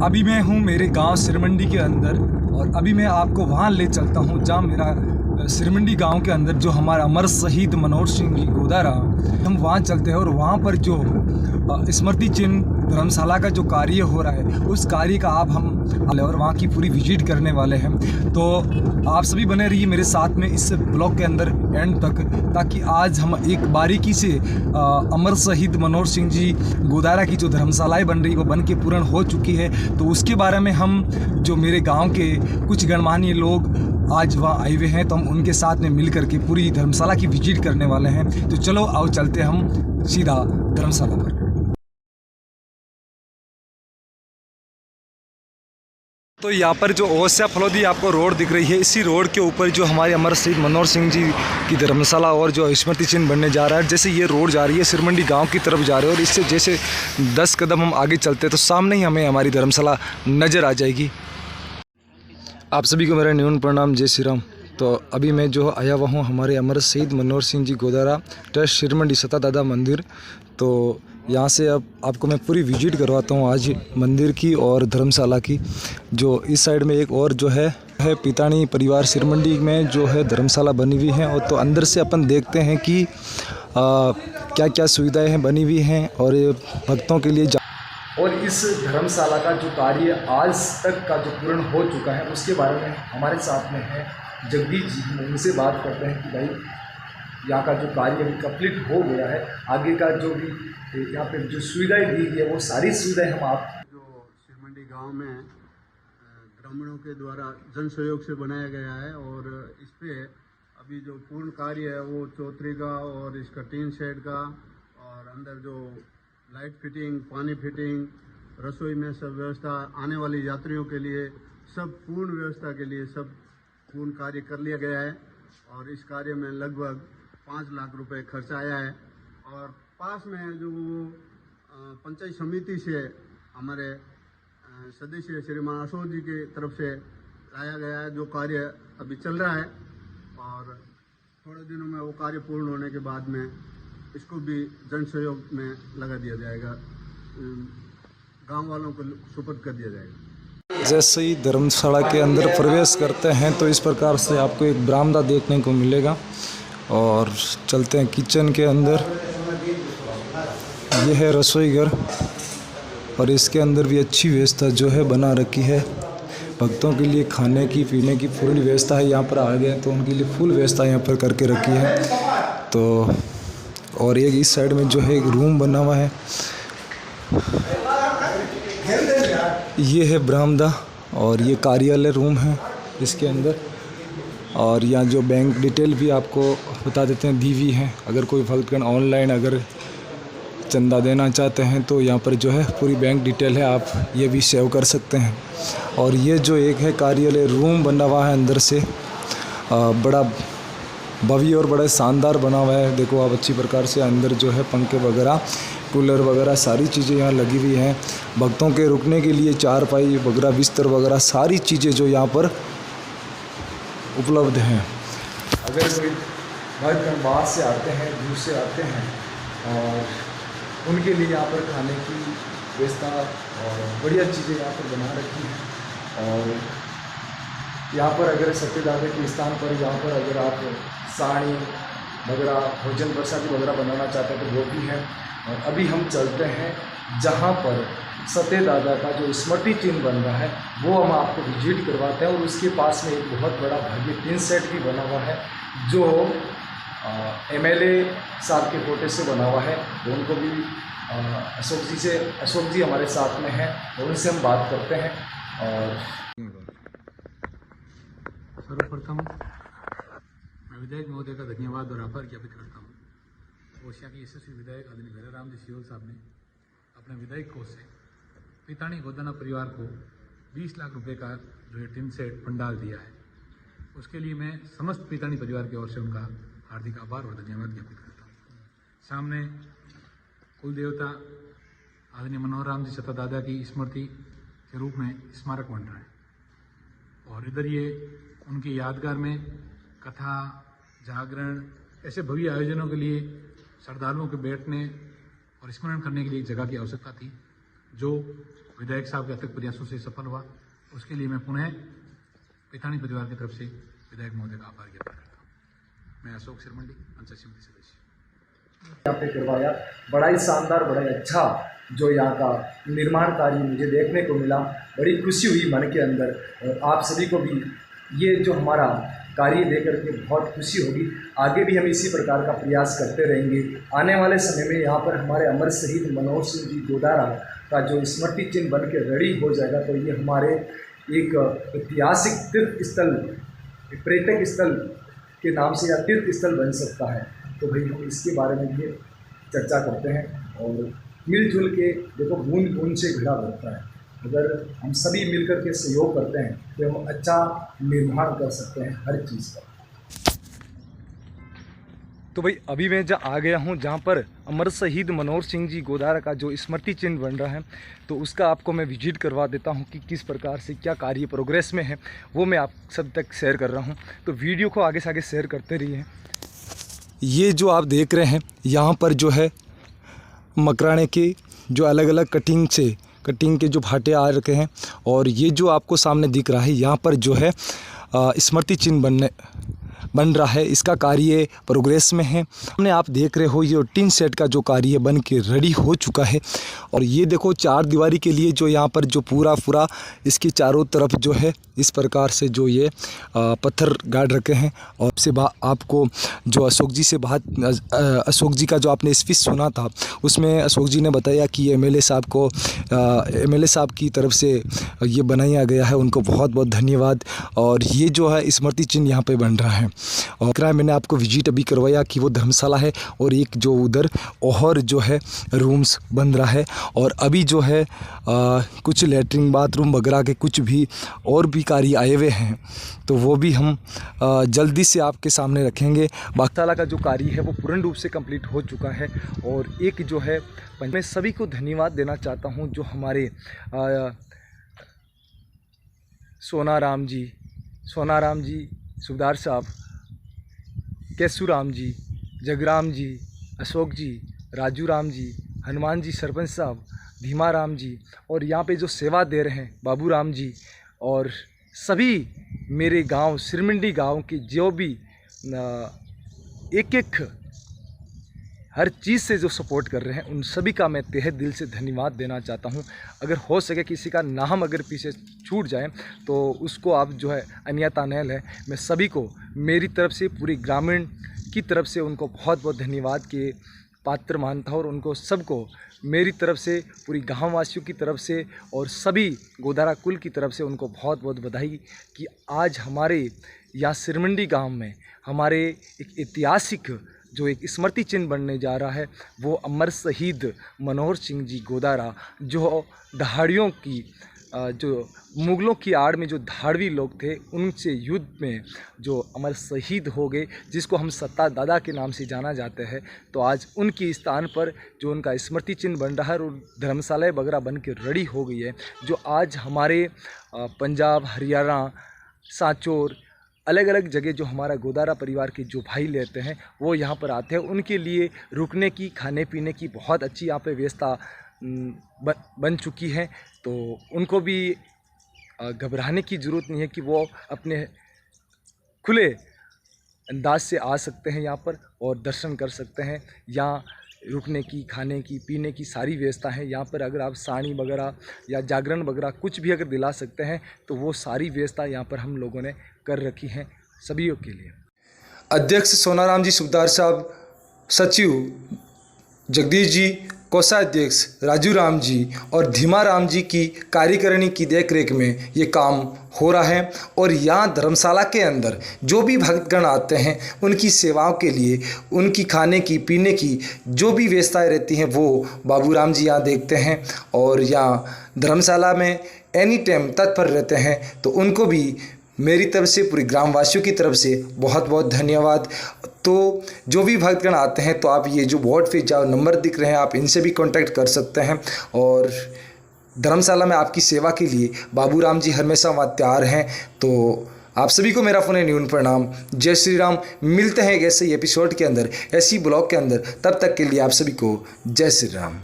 अभी मैं हूँ मेरे गांव सिरमंडी के अंदर और अभी मैं आपको वहाँ ले चलता हूँ जहाँ मेरा सिरमंडी गांव के अंदर जो हमारा अमर शहीद मनोहर सिंह जी गोदारा, हम वहाँ चलते हैं और वहाँ पर जो स्मृति चिन्ह धर्मशाला का जो कार्य हो रहा है उस कार्य का आप हम और वहाँ की पूरी विजिट करने वाले हैं। तो आप सभी बने रहिए मेरे साथ में इस ब्लॉग के अंदर एंड तक, ताकि आज हम एक बारीकी से अमर शहीद मनोहर सिंह जी गोदारा की जो धर्मशालाएँ बन रही वो बन के पूर्ण हो चुकी है, तो उसके बारे में हम जो मेरे गांव के कुछ गणमान्य लोग आज वहाँ आए हुए हैं तो हम उनके साथ में मिल करके पूरी धर्मशाला की विजिट करने वाले हैं। तो चलो आओ चलते हम सीधा धर्मशाला पर। तो यहाँ पर जो ओसिया फलोदी आपको रोड दिख रही है, इसी रोड के ऊपर जो हमारे अमर शहीद मनोहर सिंह जी की धर्मशाला और जो स्मृति चिन्ह बनने जा रहा है, जैसे ये रोड जा रही है सिरमंडी गांव की तरफ जा रहे हैं और इससे जैसे 10 कदम हम आगे चलते हैं तो सामने ही हमें हमारी धर्मशाला नज़र आ जाएगी। आप सभी को मेरा न्यून प्रणाम, जय श्री राम। तो अभी मैं जो आया हुआ हूँ हमारे अमर शहीद मनोहर सिंह जी गोदारा ट्रस्ट सिरमंडी सता दादा मंदिर। तो यहाँ से अब आपको मैं पूरी विजिट करवाता हूँ आज मंदिर की और धर्मशाला की। जो इस साइड में एक और जो है पितानी परिवार सिरमंडी में जो है धर्मशाला बनी हुई है, और तो अंदर से अपन देखते हैं कि क्या क्या सुविधाएं हैं बनी हुई हैं और भक्तों के लिए। और इस धर्मशाला का जो कार्य आज तक का जो पूर्ण हो चुका है उसके बारे में हमारे साथ में है जगदीश जी। हम उनसे बात करते हैं कि भाई यहाँ का जो कार्य अभी कंप्लीट हो गया है, आगे का जो भी यहाँ पे जो सुविधाएं दी गई है वो सारी सुविधाएं हम आप जो सिरमंडी गांव में ग्रामीणों के द्वारा जन सहयोग से बनाया गया है, और इस पे अभी जो पूर्ण कार्य है वो चौतरी का और इसका टीन शेड का और अंदर जो लाइट फिटिंग, पानी फिटिंग, रसोई में सब व्यवस्था, आने वाले यात्रियों के लिए सब पूर्ण व्यवस्था के लिए सब पूर्ण कार्य कर लिया गया है। और इस कार्य में लगभग 5 लाख रुपए खर्चा आया है। और पास में जो पंचायत समिति से हमारे सदस्य श्रीमान अशोक जी की तरफ से लाया गया है, जो कार्य अभी चल रहा है और थोड़े दिनों में वो कार्य पूर्ण होने के बाद में इसको भी जन सहयोग में लगा दिया जाएगा, गांव वालों को सुपुर्द कर दिया जाएगा। जैसे ही धर्मशाला के अंदर प्रवेश करते हैं तो इस प्रकार से आपको एक बरामदा देखने को मिलेगा। और चलते हैं किचन के अंदर। यह है रसोई घर और इसके अंदर भी अच्छी व्यवस्था जो है बना रखी है। भक्तों के लिए खाने की पीने की पूरी व्यवस्था है। यहाँ पर आ गए तो उनके लिए फुल व्यवस्था यहाँ पर करके रखी है। तो और एक इस साइड में जो है एक रूम बना हुआ है, ये है बरामदा और ये कार्यालय रूम है इसके अंदर। और यहाँ जो बैंक डिटेल भी आपको बता देते हैं दी हुई है। अगर कोई भक्तगण ऑनलाइन अगर चंदा देना चाहते हैं तो यहाँ पर जो है पूरी बैंक डिटेल है, आप ये भी सेव कर सकते हैं। और ये जो एक है कार्यालय रूम बना हुआ है अंदर से, बड़ा भव्य और बड़ा शानदार बना हुआ है। देखो आप अच्छी प्रकार से अंदर जो है पंखे वगैरह, कूलर वगैरह सारी चीज़ें यहाँ लगी हुई हैं। भक्तों के रुकने के लिए चारपाई वगैरह, बिस्तर वगैरह सारी चीज़ें जो यहाँ पर उपलब्ध हैं। अगर कोई भक्तगण बाहर से आते हैं, दूर से आते हैं और उनके लिए यहाँ पर खाने की व्यवस्था और बढ़िया चीज़ें यहाँ पर बना रखी हैं। और यहाँ पर अगर सत्यदादा के स्थान पर यहाँ पर अगर आप साड़ी वगैरह, भोजन प्रसादी वगैरह बनाना चाहते हैं तो वो भी है। और अभी हम चलते हैं जहाँ पर सत्यदादा का जो स्मृति चिन्ह बन रहा है वो हम आपको विजिट करवाते हैं। और उसके पास में एक बहुत बड़ा भव्य टीन सेट भी बना हुआ है जो MLA साहब के फोटो से बना हुआ है। तो उनको भी अशोक जी हमारे साथ में हैं और उनसे हम बात करते हैं। और सर्वप्रथम मैं विधायक महोदय का धन्यवाद और आभार ज्ञापित करता हूँ। ओसिया के यशस्वी विधायक आदरणीय भैराराम जी सियोल साहब ने अपने विधायक कोष से पितानी गोदाना परिवार को 20 लाख रुपए का जो है टिन सेट पंडाल दिया है। उसके लिए मैं समस्त पितानी परिवार की ओर से उनका हार्दिक आभार और धन्यवाद ज्ञापित करता हूँ। सामने कुल देवता आदरणीय मनोहर राम जी सता दादा की स्मृति के रूप में स्मारक बन रहा है और इधर ये उनकी यादगार में कथा, जागरण, ऐसे भव्य आयोजनों के लिए श्रद्धालुओं के बैठने और स्मरण करने के लिए एक जगह की आवश्यकता थी, जो विधायक साहब के अथक प्रयासों से सफल हुआ। उसके लिए मैं पुनः पितानी परिवार की तरफ से विधायक महोदय का आभार ज्ञापन करता हूँ। मैं अशोक सिरमंडी, पंचायत समिति सदस्य। यहाँ पे करवाया, बड़ा ही शानदार, बड़ा ही अच्छा जो यहाँ का निर्माण कार्य मुझे देखने को मिला। बड़ी खुशी हुई मन के अंदर, और आप सभी को भी ये जो हमारा कार्य देख करके बहुत खुशी होगी। आगे भी हम इसी प्रकार का प्रयास करते रहेंगे। आने वाले समय में यहाँ पर हमारे अमर शहीद मनोहर सिंह जी गोदारा का जो स्मृति चिन्ह बन के रेडी हो जाएगा, तो ये हमारे एक ऐतिहासिक तीर्थ स्थल, पर्यटक स्थल के नाम से या तीर्थ स्थल बन सकता है। तो भाई हम इसके बारे में ये चर्चा करते हैं, और मिलजुल के देखो, बूंद बूंद से घड़ा भरता है। अगर हम सभी मिलकर के सहयोग करते हैं तो हम अच्छा निर्माण कर सकते हैं हर चीज़ का। तो भाई अभी मैं आ गया हूँ जहाँ पर अमर शहीद मनोहर सिंह जी गोदारा का जो स्मृति चिन्ह बन रहा है, तो उसका आपको मैं विजिट करवा देता हूँ कि किस प्रकार से क्या कार्य प्रोग्रेस में है, वो मैं आप सब तक शेयर कर रहा हूँ। तो वीडियो को आगे से आगे शेयर करते रहिए। ये जो आप देख रहे हैं यहाँ पर जो है मकराने के जो अलग अलग कटिंग के जो भाटे आ रखे हैं, और ये जो आपको सामने दिख रहा है यहाँ पर जो है स्मृति चिन्ह बन रहा है। इसका कार्य प्रोग्रेस में है। हमने आप देख रहे हो ये टिन सेट का जो कार्य बन के रेडी हो चुका है। और ये देखो चार दीवारी के लिए जो यहाँ पर जो पूरा इसके चारों तरफ जो है इस प्रकार से जो ये पत्थर गाड़ रखे हैं। और से आपको जो अशोक जी का जो आपने स्पीच सुना था, उसमें अशोक जी ने बताया कि एमएलए साहब की तरफ से ये बनाया गया है, उनको बहुत बहुत धन्यवाद। और ये जो है स्मृति चिन्ह यहाँ पे बन रहा है। और मैंने आपको विजिट अभी करवाया कि वो धर्मशाला है, और एक जो उधर और जो है रूम्स बन रहा है। और अभी जो है कुछ लेटरिन बाथरूम वगैरह के कुछ भी और भी कार्य आए हुए हैं, तो वो भी हम जल्दी से आपके सामने रखेंगे। बागशाला का जो कार्य है वो पूर्ण रूप से कंप्लीट हो चुका है। और एक जो है मैं सभी को धन्यवाद देना चाहता हूँ, जो हमारे सोनाराम जी, सुबदार साहब, केशुराम जी, जगराम जी, अशोक जी, राजू राम जी, हनुमान जी सरपंच साहब, धीमा राम जी, और यहाँ पे जो सेवा दे रहे हैं बाबू राम जी, और सभी मेरे गांव सिरमंडी गांव के जो भी एक हर चीज़ से जो सपोर्ट कर रहे हैं, उन सभी का मैं तहे दिल से धन्यवाद देना चाहता हूं। अगर हो सके किसी का नाम अगर पीछे छूट जाए तो उसको आप जो है अन्यथा न है। मैं सभी को मेरी तरफ से, पूरी ग्रामीण की तरफ से उनको बहुत बहुत धन्यवाद के पात्र मानता हूँ, और उनको सबको मेरी तरफ से, पूरी गाँव वासियों की तरफ से और सभी गोदारा कुल की तरफ से उनको बहुत बहुत बधाई कि आज हमारे यहाँ सिरमंडी गांव में हमारे एक ऐतिहासिक जो एक स्मृति चिन्ह बनने जा रहा है, वो अमर शहीद मनोहर सिंह जी गोदारा, जो दहाड़ियों की जो मुग़लों की आड़ में जो धाड़वी लोग थे, उनसे युद्ध में जो अमर शहीद हो गए, जिसको हम सत्ता दादा के नाम से जाना जाते हैं। तो आज उनकी स्थान पर जो उनका स्मृति चिन्ह बन रहा है, और धर्मशाला वगैरह बन के रेडी हो गई है, जो आज हमारे पंजाब, हरियाणा, सांचौर, अलग अलग जगह जो हमारा गोदारा परिवार के जो भाई लेते हैं, वो यहाँ पर आते हैं। उनके लिए रुकने की, खाने पीने की बहुत अच्छी यहाँ पे व्यवस्था बन चुकी है। तो उनको भी घबराने की ज़रूरत नहीं है कि वो अपने खुले अंदाज से आ सकते हैं यहाँ पर और दर्शन कर सकते हैं। यहाँ रुकने की, खाने की, पीने की सारी व्यवस्था है यहाँ पर। अगर आप साड़ी वगैरह या जागरण वगैरह कुछ भी अगर दिला सकते हैं, तो वो सारी व्यवस्था यहाँ पर हम लोगों ने कर रखी है सभी के लिए। अध्यक्ष सोनाराम जी सुबदार साहब, सचिव जगदीश जी, कोषाध्यक्ष राजू राम जी और धीमा राम जी की कार्यकारिणी की देखरेख में ये काम हो रहा है। और यहाँ धर्मशाला के अंदर जो भी भक्तगण आते हैं, उनकी सेवाओं के लिए, उनकी खाने की, पीने की जो भी व्यवस्थाएं रहती हैं, वो बाबू राम जी यहाँ देखते हैं। और यहाँ धर्मशाला में एनी टाइम तत्पर रहते हैं। तो उनको भी मेरी तरफ से, पूरी ग्रामवासियों की तरफ से बहुत बहुत धन्यवाद। तो जो भी भक्तगण आते हैं, तो आप ये जो बोर्ड पे जो नंबर दिख रहे हैं, आप इनसे भी कांटेक्ट कर सकते हैं। और धर्मशाला में आपकी सेवा के लिए बाबू राम जी हमेशा वहाँ तैयार हैं। तो आप सभी को मेरा पुनः न्यून प्रणाम। जय श्री राम। मिलते हैं एक ऐसे ही एपिसोड के अंदर, ऐसी ब्लॉग के अंदर। तब तक के लिए आप सभी को जय श्री राम।